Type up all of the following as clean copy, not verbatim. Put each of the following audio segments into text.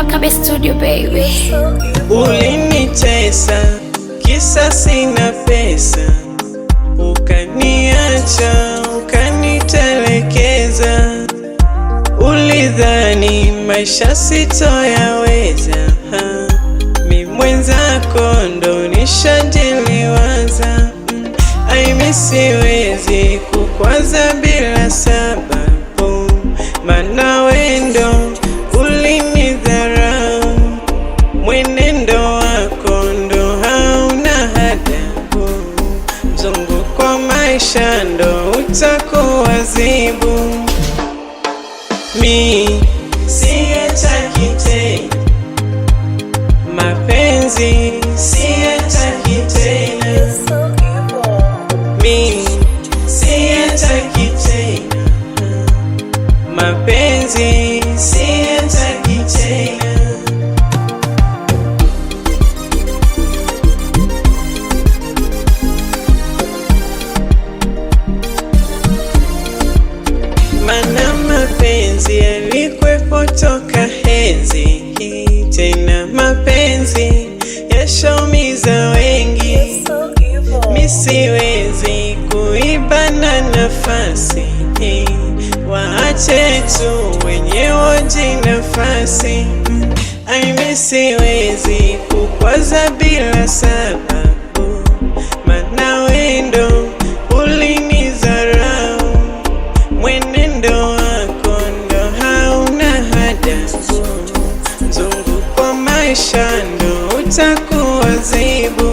Kabe Studio baby. Ulinitesa kisa sina pesa, ukaniacha ukanitelekeza. Ulidhani maisha sitoyaweza, mi mwenzako ndo nishajiliwaza. Aimi siwezi kukwaza bila sababu, mana wendo ulinidharau. Mwenendo wako ndo hauna adabu, mzunguko wa maisha ndo utakuwazibu. Mi siyataki tena mapenzi, siyataki tena. Mi siyataki tena mapenzi, siyataki tena. Mana mapenzi yalikwepo toka enzi, tena mapenzi yashaumiza wengi. Mi siwezi kuibana nafasi, waache tu wenyewe nafasi. Aimi siwezi kukwaza bila sababu, mana wendo ulinidharau. Mwenendo wako ndo hauna adabu, mzunguko wa maisha ndo utakuwazibu.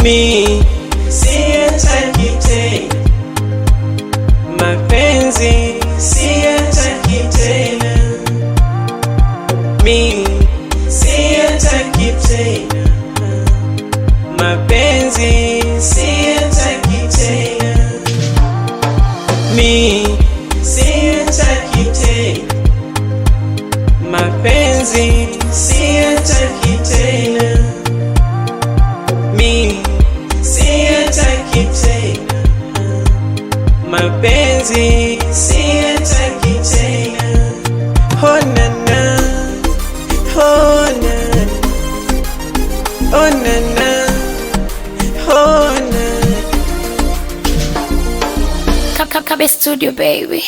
Mi siyataki tena mapenzi, siyataki tena. Mi siyataki tena mapenzi, siyataki tena. Mi siyataki tena mapenzi, siyataki tena. Mi siyataki tena mapenzi, siyataki tena. Oh na na, oh na, oh na na, oh na. Kabe Studio baby.